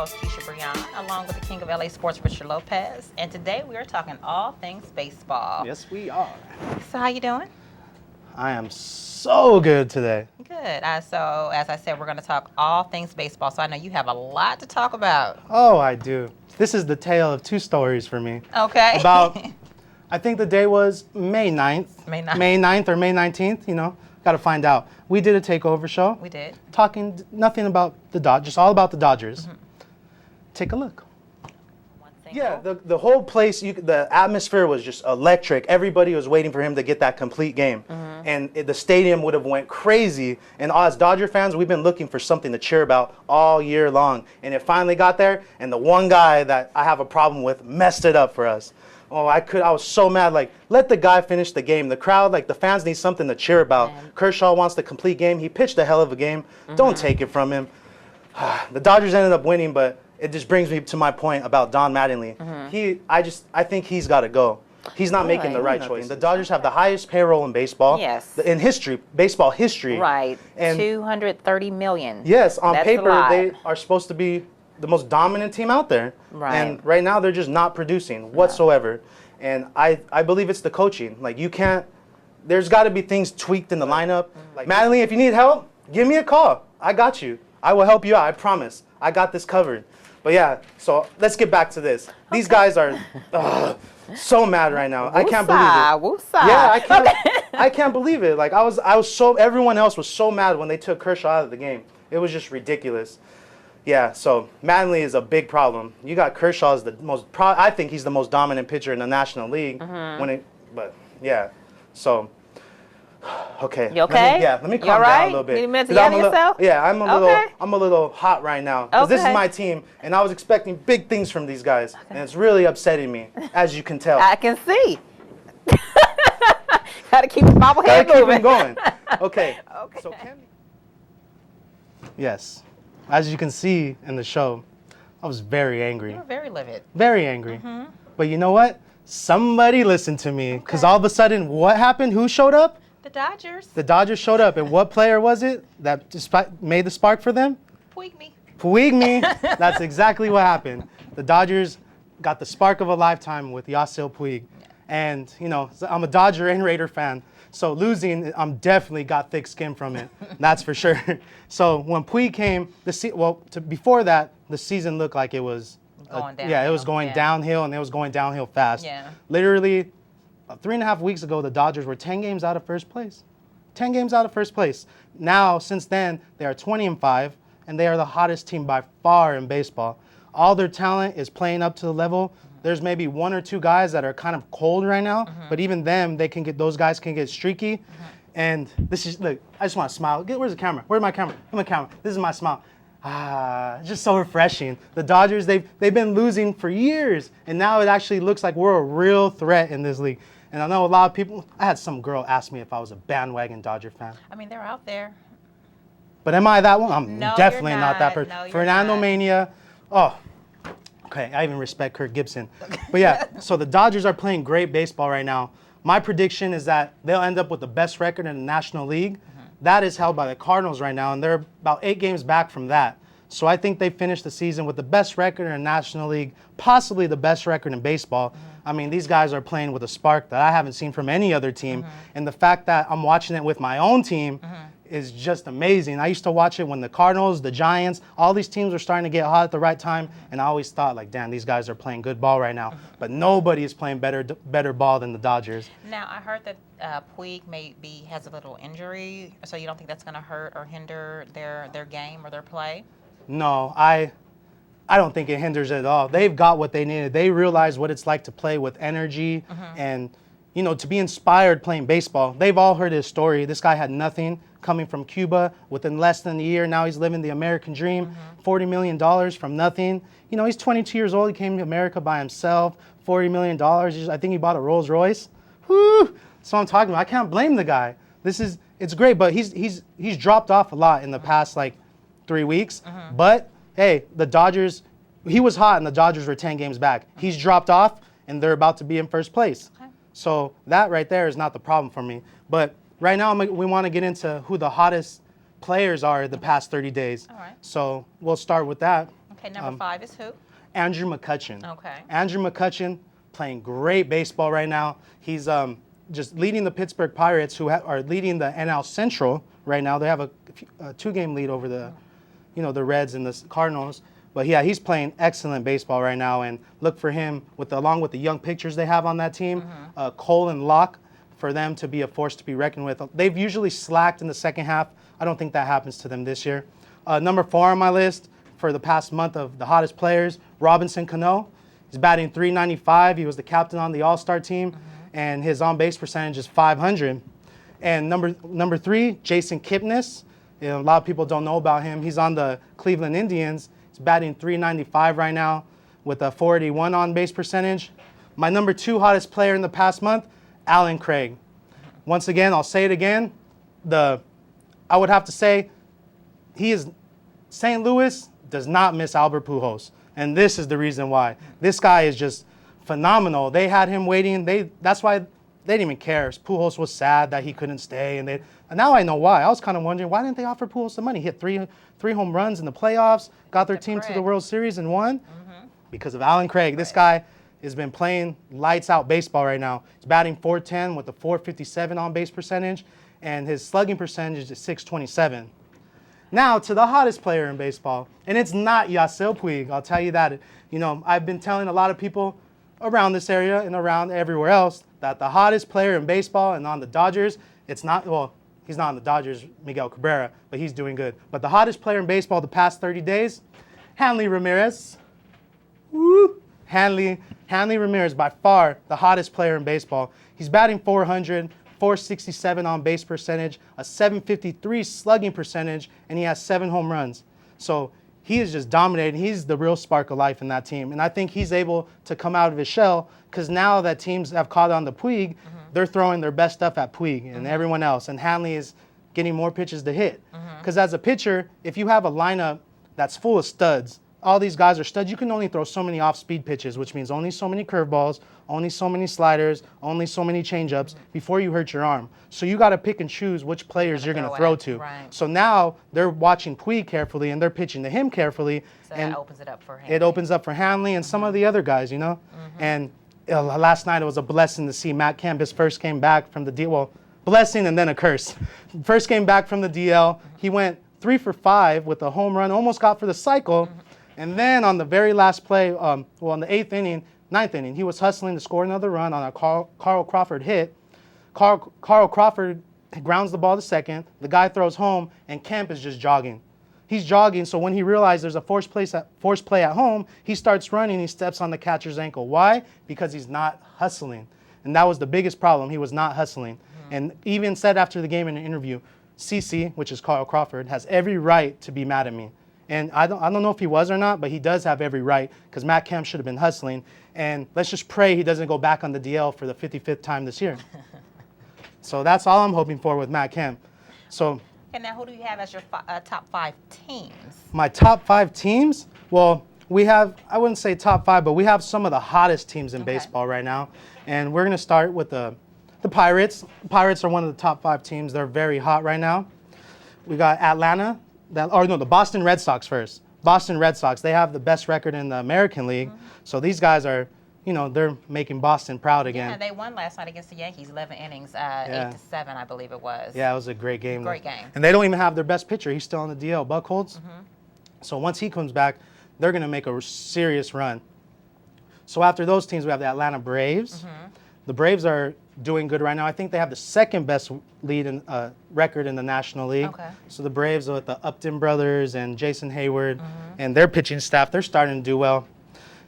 host, Khisha Brijoin, along with the king of LA Sports, Richard Lopez. And today we are talking all things baseball. Yes, we are. So how you doing? I am so good today. Good. So as I said, we're going to talk all things baseball. So I know you have a lot to talk about. Oh, I do. This is the tale of two stories for me. Okay. I think the day was May 9th. May 9th. May 9th or May 19th, got to find out. We did a takeover show. We did. Talking nothing about the Dodgers, just all about the Dodgers. Mm-hmm. Take a look. Yeah, the whole place, the atmosphere was just electric. Everybody was waiting for him to get that complete game. Mm-hmm. And the stadium would have went crazy. And as Dodger fans, we've been looking for something to cheer about all year long. And it finally got there, and the one guy that I have a problem with messed it up for us. Oh, I was so mad. Like, let the guy finish the game. The crowd, the fans need something to cheer about. Man. Kershaw wants the complete game. He pitched a hell of a game. Mm-hmm. Don't take it from him. The Dodgers ended up winning, but it just brings me to my point about Don Mattingly. Mm-hmm. I think he's got to go. He's not making the right choice. The Dodgers have the highest payroll in baseball. Yes. In history, baseball history. Right. And $230 million. Yes, on paper, they are supposed to be the most dominant team out there. Right. And right now, they're just not producing whatsoever. And I believe it's the coaching. There's got to be things tweaked in the lineup. Mattingly, if you need help, give me a call. I got you. I will help you out. I promise. I got this covered. But yeah, so let's get back to this. Okay. These guys are so mad right now. I can't believe it. Yeah, I can't believe it. Everyone else was so mad when they took Kershaw out of the game. It was just ridiculous. Yeah, so Mattingly is a big problem. You got Kershaw as the most. I think he's the most dominant pitcher in the National League. Mm-hmm. So. Okay. You okay? Let me calm down a little bit. You need a minute to gather yourself? Yeah, I'm a little hot right now because this is my team, and I was expecting big things from these guys, and it's really upsetting me, as you can tell. I can see. Got to keep the bobblehead moving. Keep them going. Okay. So yes, as you can see in the show, I was very angry. You were very livid. Very angry. Mm-hmm. But you know what? Somebody listened to me because all of a sudden, what happened? Who showed up? The Dodgers. The Dodgers showed up, and what player was it that made the spark for them? Puig me. That's exactly what happened. The Dodgers got the spark of a lifetime with Yasiel Puig. And, I'm a Dodger and Raider fan, so losing, I'm definitely got thick skin from it. That's for sure. So when Puig came, before that, the season looked like it was going downhill. Yeah, it was going downhill, and it was going downhill fast. Yeah. Literally, 3.5 weeks ago, the Dodgers were 10 games out of first place. 10 games out of first place. Now, since then, they are 20-5, and they are the hottest team by far in baseball. All their talent is playing up to the level. Mm-hmm. There's maybe one or two guys that are kind of cold right now, but even them, those guys can get streaky. Mm-hmm. And look, I just want to smile. Where's the camera? Where's my camera? Where's my camera? This is my smile. It's just so refreshing. The Dodgers, they've been losing for years, and now it actually looks like we're a real threat in this league. And I know a lot of people, I had some girl ask me if I was a bandwagon Dodger fan. I mean, they're out there. But am I that one? I'm definitely not that person. No, Fernando Mania. Oh, okay. I even respect Kirk Gibson. But yeah, so the Dodgers are playing great baseball right now. My prediction is that they'll end up with the best record in the National League. Mm-hmm. That is held by the Cardinals right now, and they're about 8 games back from that. So I think they finished the season with the best record in the National League, possibly the best record in baseball. Mm-hmm. I mean, these guys are playing with a spark that I haven't seen from any other team. Mm-hmm. And the fact that I'm watching it with my own team is just amazing. I used to watch it when the Cardinals, the Giants, all these teams were starting to get hot at the right time. And I always thought, damn, these guys are playing good ball right now. But nobody is playing better ball than the Dodgers. Now, I heard that Puig has a little injury. So you don't think that's going to hurt or hinder their game or their play? No, I don't think it hinders it at all. They've got what they needed. They realize what it's like to play with energy and, to be inspired playing baseball. They've all heard his story. This guy had nothing coming from Cuba within less than a year. Now he's living the American dream, $40 million from nothing. He's 22 years old. He came to America by himself, $40 million. I think he bought a Rolls Royce. Woo! That's what I'm talking about. I can't blame the guy. It's great, but he's dropped off a lot in the past, 3 weeks. But hey, the Dodgers, he was hot and the Dodgers were 10 games back. He's dropped off and they're about to be in first place. Okay. So that right there is not the problem for me. But right now we want to get into who the hottest players are the past 30 days. All right. So we'll start with that. Okay, number 5 is who? Andrew McCutchen. Okay. Andrew McCutchen playing great baseball right now. He's just leading the Pittsburgh Pirates, who are leading the NL Central right now. They have a 2-game lead over the, the Reds and the Cardinals. But yeah, he's playing excellent baseball right now, and look for him along with the young pitchers they have on that team, Cole and Locke, for them to be a force to be reckoned with. They've usually slacked in the second half. I don't think that happens to them this year. Number 4 on my list for the past month of the hottest players, Robinson Cano. He's batting .395. He was the captain on the All-Star team, and his on-base percentage is .500. And number 3, Jason Kipnis. A lot of people don't know about him. He's on the Cleveland Indians. He's batting .395 right now with a .481 on-base percentage. My number 2 hottest player in the past month, Alan Craig. Once again, I'll say it again. I would have to say St. Louis does not miss Albert Pujols. And this is the reason why. This guy is just phenomenal. They had him waiting. That's why they didn't even care. Pujols was sad that he couldn't stay. And now I know why. I was kind of wondering, why didn't they offer Pujols the money? He hit three home runs in the playoffs, got their team to the World Series and won. Because of Alan Craig. This guy has been playing lights out baseball right now. He's batting .410 with a .457 on-base percentage, and his slugging percentage is .627. Now to the hottest player in baseball, and it's not Yasiel Puig, I'll tell you that. I've been telling a lot of people around this area and around everywhere else that the hottest player in baseball and on the Dodgers, he's not on the Dodgers, Miguel Cabrera, but he's doing good. But the hottest player in baseball the past 30 days, Hanley Ramirez. Woo! Hanley Ramirez, by far the hottest player in baseball. He's batting .400, .467 on base percentage, a .753 slugging percentage, and he has 7 home runs. So he is just dominating. He's the real spark of life in that team. And I think he's able to come out of his shell because now that teams have caught on to Puig, they're throwing their best stuff at Puig and everyone else. And Hanley is getting more pitches to hit. Because as a pitcher, if you have a lineup that's full of studs, all these guys are studs, you can only throw so many off-speed pitches, which means only so many curveballs, only so many sliders, only so many changeups before you hurt your arm. So you got to pick and choose which players you're going to throw to. Right. So now they're watching Puig carefully and they're pitching to him carefully. So and that opens it up for Hanley. It opens up for Hanley and some of the other guys, And last night it was a blessing to see Matt Kemp. His first came back from the DL. Well, blessing and then a curse. First came back from the DL. He went 3 for 5 with a home run, almost got for the cycle. And then on the very last play, in the ninth inning, he was hustling to score another run on a Carl Crawford hit. Carl Crawford grounds the ball to second. The guy throws home, and Kemp is just jogging. He's jogging, so when he realized there's a forced play at home, he starts running. He steps on the catcher's ankle. Why? Because he's not hustling. And that was the biggest problem. He was not hustling. And even said after the game in an interview, CC, which is Carl Crawford, has every right to be mad at me. And I don't know if he was or not, but he does have every right because Matt Kemp should have been hustling. And let's just pray he doesn't go back on the DL for the 55th time this year. So that's all I'm hoping for with Matt Kemp. So. And now who do you have as your top 5 teams? My top 5 teams? Well, we have, I wouldn't say top 5, but we have some of the hottest teams in baseball right now. And we're going to start with the Pirates. The Pirates are one of the top 5 teams. They're very hot right now. We got Atlanta. The Boston Red Sox first. Boston Red Sox, they have the best record in the American League. So these guys are, they're making Boston proud again. Yeah, they won last night against the Yankees, 11 innings, 8-7, I believe it was. Yeah, it was a great game. Great game. And they don't even have their best pitcher. He's still on the DL, Buchholz. So once he comes back, they're going to make a serious run. So after those teams, we have the Atlanta Braves. The Braves are doing good right now. I think they have the second best record in the National League. Okay. So the Braves with the Upton brothers and Jason Hayward and their pitching staff, they're starting to do well.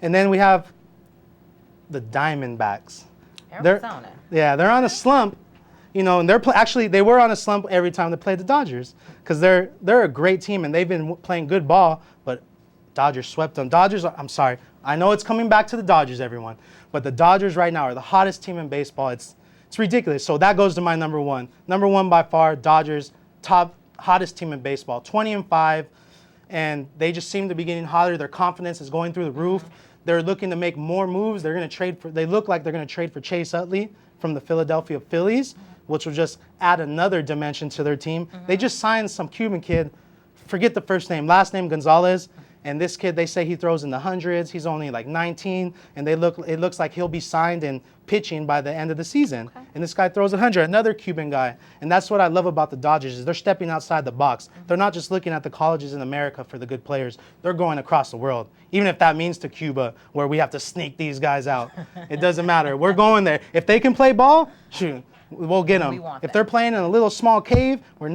And then we have the Diamondbacks. Arizona. They're on a slump, and they were on a slump every time they played the Dodgers because they're a great team and they've been playing good ball, but Dodgers swept them. I'm sorry. I know it's coming back to the Dodgers, everyone. But the Dodgers right now are the hottest team in baseball. It's ridiculous. So that goes to my number 1. Number 1 by far, Dodgers, hottest team in baseball, 20-5. And they just seem to be getting hotter. Their confidence is going through the roof. They're looking to make more moves. They look like they're going to trade for Chase Utley from the Philadelphia Phillies, which will just add another dimension to their team. They just signed some Cuban kid, forget the first name, last name Gonzalez. And this kid, they say he throws in the hundreds. He's only like 19, and it looks like he'll be signed and pitching by the end of the season. Okay. And this guy throws 100, another Cuban guy. And that's what I love about the Dodgers is they're stepping outside the box. They're not just looking at the colleges in America for the good players. They're going across the world, even if that means to Cuba, where we have to sneak these guys out. It doesn't matter. We're going there. If they can play ball, shoot. We'll get them. If they're playing in a little small cave where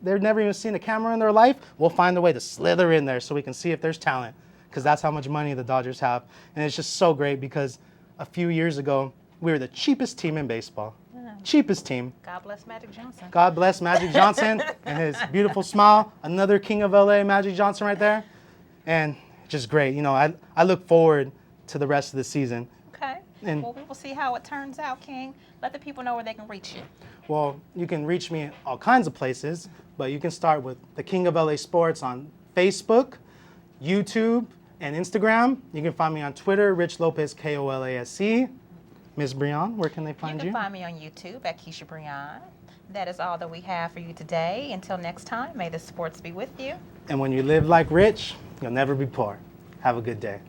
they've never even seen a camera in their life, we'll find a way to slither in there so we can see if there's talent, because that's how much money the Dodgers have. And it's just so great because a few years ago, we were the cheapest team in baseball. Cheapest team. God bless Magic Johnson. God bless Magic Johnson and his beautiful smile. Another king of LA, Magic Johnson right there. And just great. You know, I look forward to the rest of the season. Okay. And well, we will see how it turns out, King. Let the people know where they can reach you. Well, you can reach me all kinds of places, but you can start with the King of LA Sports on Facebook, YouTube, and Instagram. You can find me on Twitter, Rich Lopez, KOLASC. Ms. Brijoin, where can they find you? You can find me on YouTube at Khisha Brijoin. That is all that we have for you today. Until next time, may the sports be with you. And when you live like Rich, you'll never be poor. Have a good day.